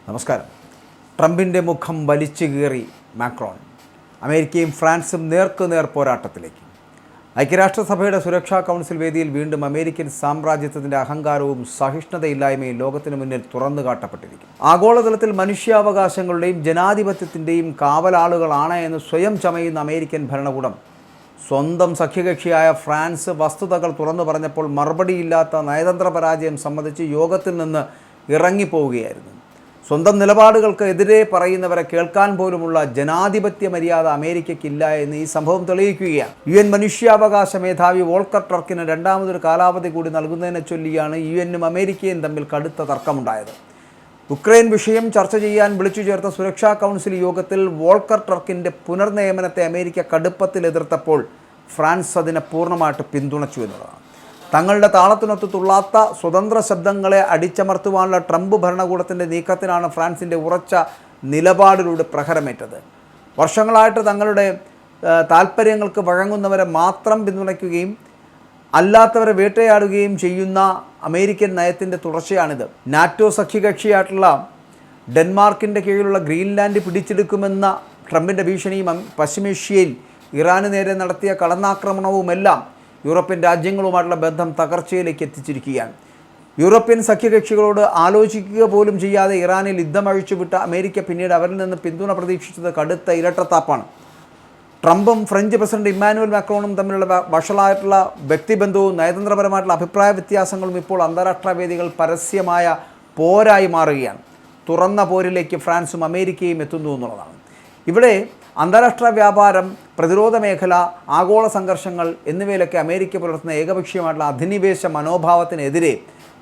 നമസ്കാരം. ട്രംപിൻ്റെ മുഖം വലിച്ചു കീറി മാക്രോൺ. അമേരിക്കയും ഫ്രാൻസും നേർക്കുനേർ പോരാട്ടത്തിലേക്ക്. ഐക്യരാഷ്ട്രസഭയുടെ സുരക്ഷാ കൗൺസിൽ വേദിയിൽ വീണ്ടും അമേരിക്കൻ സാമ്രാജ്യത്വത്തിൻ്റെ അഹങ്കാരവും സഹിഷ്ണുതയില്ലായ്മയും ലോകത്തിന് മുന്നിൽ തുറന്നു കാട്ടപ്പെട്ടിരിക്കും. ആഗോളതലത്തിൽ മനുഷ്യാവകാശങ്ങളുടെയും ജനാധിപത്യത്തിൻ്റെയും കാവലാളുകളാണ് എന്ന് സ്വയം ചമയുന്ന അമേരിക്കൻ ഭരണകൂടം സ്വന്തം സഖ്യകക്ഷിയായ ഫ്രാൻസ് വസ്തുതകൾ തുറന്നു പറഞ്ഞപ്പോൾ മറുപടിയില്ലാത്ത നയതന്ത്ര പരാജയം സംബന്ധിച്ച് യോഗത്തിൽ നിന്ന് ഇറങ്ങിപ്പോവുകയായിരുന്നു. സ്വന്തം നിലപാടുകൾക്ക് എതിരെ പറയുന്നവരെ കേൾക്കാൻ പോലുമുള്ള ജനാധിപത്യ മര്യാദ അമേരിക്കയ്ക്കില്ല എന്ന് ഈ സംഭവം തെളിയിക്കുകയാണ്. UN മനുഷ്യാവകാശ മേധാവി വോൾക്കർ ടർക്കിന് രണ്ടാമതൊരു കാലാവധി കൂടി നൽകുന്നതിനെ ചൊല്ലിയാണ് UNനും അമേരിക്കയും തമ്മിൽ കടുത്ത തർക്കമുണ്ടായത്. ഉക്രൈൻ വിഷയം ചർച്ച ചെയ്യാൻ വിളിച്ചു ചേർത്ത സുരക്ഷാ കൗൺസിൽ യോഗത്തിൽ വോൾക്കർ ടർക്കിൻ്റെ പുനർനിയമനത്തെ അമേരിക്ക കടുപ്പത്തിൽ എതിർത്തപ്പോൾ ഫ്രാൻസ് അതിനെ പൂർണ്ണമായിട്ട് പിന്തുണച്ചു എന്നുള്ളതാണ്. തങ്ങളുടെ താളത്തിനൊത്ത് തുള്ളാത്ത സ്വതന്ത്ര ശബ്ദങ്ങളെ അടിച്ചമർത്തുവാനുള്ള ട്രംപ് ഭരണകൂടത്തിൻ്റെ നീക്കത്തിനാണ് ഫ്രാൻസിൻ്റെ ഉറച്ച നിലപാടിലൂടെ പ്രഹരമേറ്റത്. വർഷങ്ങളായിട്ട് തങ്ങളുടെ താൽപ്പര്യങ്ങൾക്ക് വഴങ്ങുന്നവരെ മാത്രം പിന്തുണയ്ക്കുകയും അല്ലാത്തവരെ വേട്ടയാടുകയും ചെയ്യുന്ന അമേരിക്കൻ നയത്തിൻ്റെ തുടർച്ചയാണിത്. നാറ്റോ സഖ്യകക്ഷിയായിട്ടുള്ള ഡെൻമാർക്കിൻ്റെ കീഴിലുള്ള ഗ്രീൻലാൻഡ് പിടിച്ചെടുക്കുമെന്ന ട്രംപിൻ്റെ ഭീഷണിയും പശ്ചിമേഷ്യയിൽ ഇറാന് നേരെ നടത്തിയ കടന്നാക്രമണവുമെല്ലാം യൂറോപ്യൻ രാജ്യങ്ങളുമായിട്ടുള്ള ബന്ധം തകർച്ചയിലേക്ക് എത്തിച്ചിരിക്കുകയാണ്. യൂറോപ്യൻ സഖ്യകക്ഷികളോട് ആലോചിക്കുക പോലും ചെയ്യാതെ ഇറാനിൽ യുദ്ധം അഴിച്ചുവിട്ട അമേരിക്ക പിന്നീട് അവരിൽ നിന്ന് പിന്തുണ പ്രതീക്ഷിച്ചത് കടുത്ത ഇരട്ടത്താപ്പാണ്. ട്രംപും ഫ്രഞ്ച് പ്രസിഡന്റ് ഇമ്മാനുവൽ മാക്രോണും തമ്മിലുള്ള വഷളായിട്ടുള്ള വ്യക്തിബന്ധവും നയതന്ത്രപരമായിട്ടുള്ള അഭിപ്രായ വ്യത്യാസങ്ങളും ഇപ്പോൾ അന്താരാഷ്ട്ര വേദികൾ പരസ്യമായ പോരായി മാറുകയാണ്. തുറന്ന പോരിലേക്ക് ഫ്രാൻസും അമേരിക്കയും എത്തുന്നു എന്നുള്ളതാണ്. ഇവിടെ അന്താരാഷ്ട്ര വ്യാപാരം, പ്രതിരോധ മേഖല, ആഗോള സംഘർഷങ്ങൾ എന്നിവയിലൊക്കെ അമേരിക്ക പുലർത്തുന്ന ഏകപക്ഷീയമായിട്ടുള്ള അധിനിവേശ മനോഭാവത്തിനെതിരെ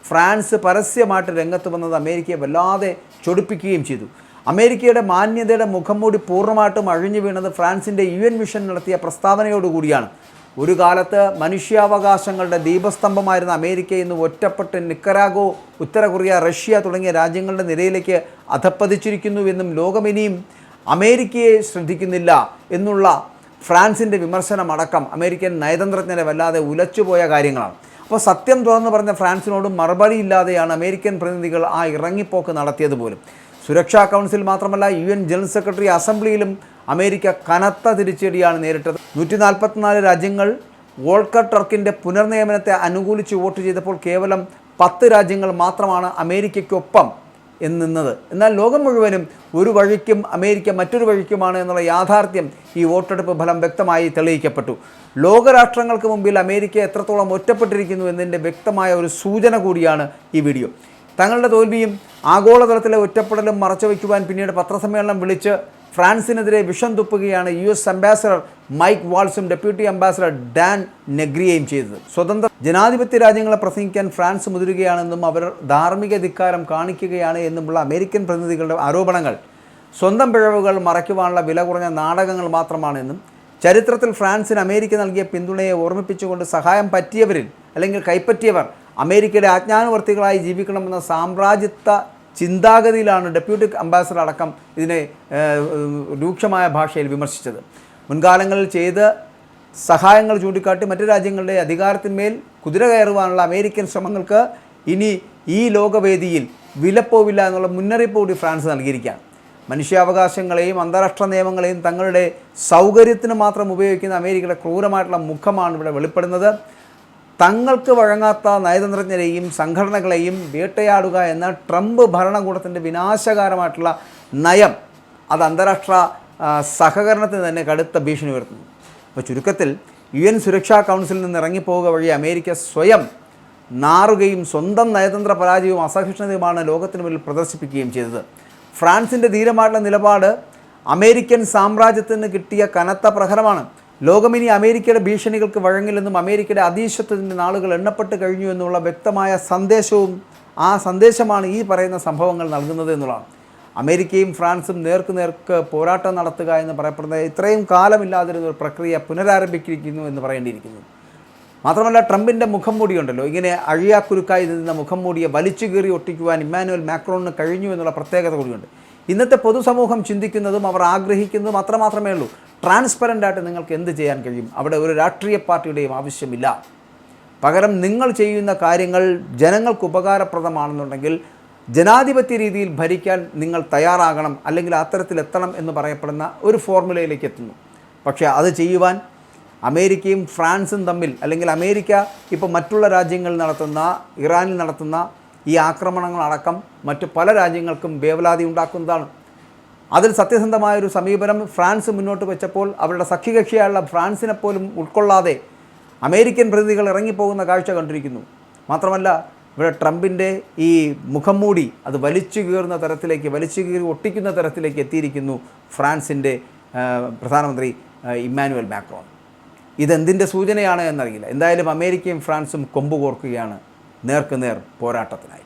ഫ്രാൻസ് പരസ്യമായിട്ട് രംഗത്ത് വന്നത് അമേരിക്കയെ വല്ലാതെ ചൊടിപ്പിക്കുകയും ചെയ്തു. അമേരിക്കയുടെ മാന്യതയുടെ മുഖംമൂടി പൂർണ്ണമായിട്ടും അഴിഞ്ഞു വീണത് ഫ്രാൻസിൻ്റെ UN മിഷൻ നടത്തിയ പ്രസ്താവനയോടുകൂടിയാണ്. ഒരു കാലത്ത് മനുഷ്യാവകാശങ്ങളുടെ ദീപസ്തംഭമായിരുന്ന അമേരിക്ക ഇന്ന് ഒറ്റപ്പെട്ട് നിക്കരാഗോ, ഉത്തര കൊറിയ, റഷ്യ തുടങ്ങിയ രാജ്യങ്ങളുടെ നിരയിലേക്ക് അധപ്പതിച്ചിരിക്കുന്നുവെന്നും ലോകമിനിയും അമേരിക്കയെ ശ്രദ്ധിക്കുന്നില്ല എന്നുള്ള ഫ്രാൻസിൻ്റെ വിമർശനമടക്കം അമേരിക്കൻ നയതന്ത്രജ്ഞരെ വല്ലാതെ ഉലച്ചുപോയ കാര്യങ്ങളാണ്. അപ്പോൾ സത്യം തുറന്നു പറഞ്ഞ ഫ്രാൻസിനോട് മറുപടിയില്ലാതെയാണ് അമേരിക്കൻ പ്രതിനിധികൾ ആ ഇറങ്ങിപ്പോക്ക് നടത്തിയത് പോലും. സുരക്ഷാ കൗൺസിൽ മാത്രമല്ല, UN ജനറൽ സെക്രട്ടറി അസംബ്ലിയിലും അമേരിക്ക കനത്ത തിരിച്ചടിയാണ് നേരിട്ടത്. 144 രാജ്യങ്ങൾ വോൾക്കർ ടർക്കിൻ്റെ പുനർനിയമനത്തെ അനുകൂലിച്ച് വോട്ട് ചെയ്തപ്പോൾ കേവലം 10 രാജ്യങ്ങൾ മാത്രമാണ് അമേരിക്കയ്ക്കൊപ്പം നിന്നത്. എന്നാൽ ലോകം മുഴുവനും ഒരു വഴിക്കും അമേരിക്ക മറ്റൊരു വഴിക്കുമാണ് എന്നുള്ള യാഥാർത്ഥ്യം ഈ വോട്ടെടുപ്പ് ഫലം വ്യക്തമായി തെളിയിക്കപ്പെട്ടു. ലോകരാഷ്ട്രങ്ങൾക്ക് മുമ്പിൽ അമേരിക്ക എത്രത്തോളം ഒറ്റപ്പെട്ടിരിക്കുന്നു എന്നതിൻ്റെ വ്യക്തമായ ഒരു സൂചന കൂടിയാണ് ഈ വീഡിയോ. തങ്ങളുടെ തോൽവിയും ആഗോളതലത്തിലെ ഒറ്റപ്പെടലും മറച്ചുവെക്കുവാൻ പിന്നീട് പത്രസമ്മേളനം വിളിച്ച് ഫ്രാൻസിനെതിരെ വിഷം തുപ്പുകയാണ് US അംബാസഡർ മൈക്ക് വാൾസും ഡെപ്യൂട്ടി അംബാസഡർ ഡാൻ നെഗ്രിയയും ചെയ്തത്. സ്വതന്ത്ര ജനാധിപത്യ രാജ്യങ്ങളെ പ്രസംഗിക്കാൻ ഫ്രാൻസ് മുതിരുകയാണെന്നും അവർ ധാർമ്മിക ധിക്കാരം കാണിക്കുകയാണ് എന്നുമുള്ള അമേരിക്കൻ പ്രതിനിധികളുടെ ആരോപണങ്ങൾ സ്വന്തം പിഴവുകൾ മറയ്ക്കുവാനുള്ള വില കുറഞ്ഞ നാടകങ്ങൾ മാത്രമാണെന്നും ചരിത്രത്തിൽ ഫ്രാൻസിന് അമേരിക്ക നൽകിയ പിന്തുണയെ ഓർമ്മിപ്പിച്ചുകൊണ്ട് സഹായം പറ്റിയവരിൽ അല്ലെങ്കിൽ കൈപ്പറ്റിയവർ അമേരിക്കയുടെ ആജ്ഞാനുവർത്തികളായി ജീവിക്കണമെന്ന സാമ്രാജ്യത്വ ചിന്താഗതിയിലാണ് ഡെപ്യൂട്ടി അംബാസഡർ അടക്കം ഇതിനെ രൂക്ഷമായ ഭാഷയിൽ വിമർശിച്ചത്. മുൻകാലങ്ങളിൽ ചെയ്ത് സഹായങ്ങൾ ചൂണ്ടിക്കാട്ടി മറ്റു രാജ്യങ്ങളുടെ അധികാരത്തിന്മേൽ കുതിര കയറുവാനുള്ള അമേരിക്കൻ ശ്രമങ്ങൾക്ക് ഇനി ഈ ലോകവേദിയിൽ വിലപ്പോവില്ല എന്നുള്ള മുന്നറിയിപ്പ് കൂടി ഫ്രാൻസ് നൽകിയിരിക്കുകയാണ്. മനുഷ്യാവകാശങ്ങളെയും അന്താരാഷ്ട്ര നിയമങ്ങളെയും തങ്ങളുടെ സൗകര്യത്തിന് മാത്രം ഉപയോഗിക്കുന്ന അമേരിക്കയുടെ ക്രൂരമായിട്ടുള്ള മുഖമാണ് ഇവിടെ വെളിപ്പെടുന്നത്. തങ്ങൾക്ക് വഴങ്ങാത്ത നയതന്ത്രജ്ഞരെയും സംഘടനകളെയും വേട്ടയാടുക എന്ന ട്രംപ് ഭരണകൂടത്തിൻ്റെ വിനാശകരമായിട്ടുള്ള നയം അത് അന്താരാഷ്ട്ര സഹകരണത്തിന് തന്നെ കടുത്ത ഭീഷണി ഉയർത്തുന്നു. അപ്പോൾ ചുരുക്കത്തിൽ UN സുരക്ഷാ കൗൺസിലിൽ നിന്ന് ഇറങ്ങിപ്പോവുക വഴി അമേരിക്ക സ്വയം നാറുകയും സ്വന്തം നയതന്ത്ര പരാജയവും അസഹിഷ്ണുതയുമാണ് ലോകത്തിന് മുന്നിൽ പ്രദർശിപ്പിക്കുകയും ചെയ്തത്. ഫ്രാൻസിൻ്റെ ധീരമായിട്ടുള്ള നിലപാട് അമേരിക്കൻ സാമ്രാജ്യത്തിന് കിട്ടിയ കനത്ത പ്രഹരമാണ്. ലോകമിനി അമേരിക്കയുടെ ഭീഷണികൾക്ക് വഴങ്ങില്ലെന്നും അമേരിക്കയുടെ അധീശത്വത്തിൻ്റെ നാളുകൾ എണ്ണപ്പെട്ട് കഴിഞ്ഞു എന്നുള്ള വ്യക്തമായ സന്ദേശവും ആ സന്ദേശമാണ് ഈ പറയുന്ന സംഭവങ്ങൾ നൽകുന്നത് എന്നുള്ളതാണ്. അമേരിക്കയും ഫ്രാൻസും നേർക്ക് പോരാട്ടം നടത്തുക എന്ന് പറയപ്പെടുന്നത് ഇത്രയും കാലമില്ലാതിരുന്ന ഒരു പ്രക്രിയ പുനരാരംഭിച്ചിരിക്കുന്നു എന്ന് പറയേണ്ടിയിരിക്കുന്നു. മാത്രമല്ല, ട്രംപിൻ്റെ മുഖം മൂടിയുണ്ടല്ലോ, ഇങ്ങനെ അഴിയാക്കുരുക്കായി നിന്ന മുഖം മൂടിയെ വലിച്ചു കീറി ഒട്ടിക്കുവാൻ ഇമ്മാനുവൽ മാക്രോണിന് കഴിഞ്ഞു എന്നുള്ള പ്രത്യേകത കൂടിയുണ്ട്. ഇന്നത്തെ പൊതുസമൂഹം ചിന്തിക്കുന്നതും അവർ ആഗ്രഹിക്കുന്നതും അത്രമാത്രമേ ഉള്ളൂ. ട്രാൻസ്പെറൻ്റായിട്ട് നിങ്ങൾക്ക് എന്ത് ചെയ്യാൻ കഴിയും? അവിടെ ഒരു രാഷ്ട്രീയ പാർട്ടിയുടെയും ആവശ്യമില്ല. പകരം നിങ്ങൾ ചെയ്യുന്ന കാര്യങ്ങൾ ജനങ്ങൾക്ക് ഉപകാരപ്രദമാണെന്നുണ്ടെങ്കിൽ ജനാധിപത്യ രീതിയിൽ ഭരിക്കാൻ നിങ്ങൾ തയ്യാറാകണം, അല്ലെങ്കിൽ അത്തരത്തിലെത്തണം എന്ന് പറയപ്പെടുന്ന ഒരു ഫോർമുലയിലേക്ക് എത്തുന്നു. പക്ഷേ അത് ചെയ്യുവാൻ അമേരിക്കയും ഫ്രാൻസും തമ്മിൽ, അല്ലെങ്കിൽ അമേരിക്ക ഇപ്പോൾ മറ്റുള്ള രാജ്യങ്ങളിൽ നടത്തുന്ന, ഇറാനിൽ നടത്തുന്ന ഈ ആക്രമണങ്ങളടക്കം മറ്റു പല രാജ്യങ്ങൾക്കും വേവലാതി ഉണ്ടാക്കുന്നതാണ്. അതിൽ സത്യസന്ധമായൊരു സമീപനം ഫ്രാൻസ് മുന്നോട്ട് വെച്ചപ്പോൾ അവരുടെ സഖ്യകക്ഷിയായുള്ള ഫ്രാൻസിനെ പോലും ഉൾക്കൊള്ളാതെ അമേരിക്കൻ പ്രതിനിധികൾ ഇറങ്ങിപ്പോകുന്ന കാഴ്ച കണ്ടിരിക്കുന്നു. മാത്രമല്ല, ഇവിടെ ട്രംപിൻ്റെ ഈ മുഖം മൂടി അത് വലിച്ചു കീറുന്ന തരത്തിലേക്ക്, വലിച്ചു കീറി ഒട്ടിക്കുന്ന തരത്തിലേക്ക് എത്തിയിരിക്കുന്നു ഫ്രാൻസിൻ്റെ പ്രധാനമന്ത്രി ഇമ്മാനുവൽ മാക്രോൺ. ഇതെന്തിൻ്റെ സൂചനയാണ് എന്നറിയില്ല. എന്തായാലും അമേരിക്കയും ഫ്രാൻസും കൊമ്പ് കോർക്കുകയാണ് നേർക്കുനേർ പോരാട്ടത്തിനായി.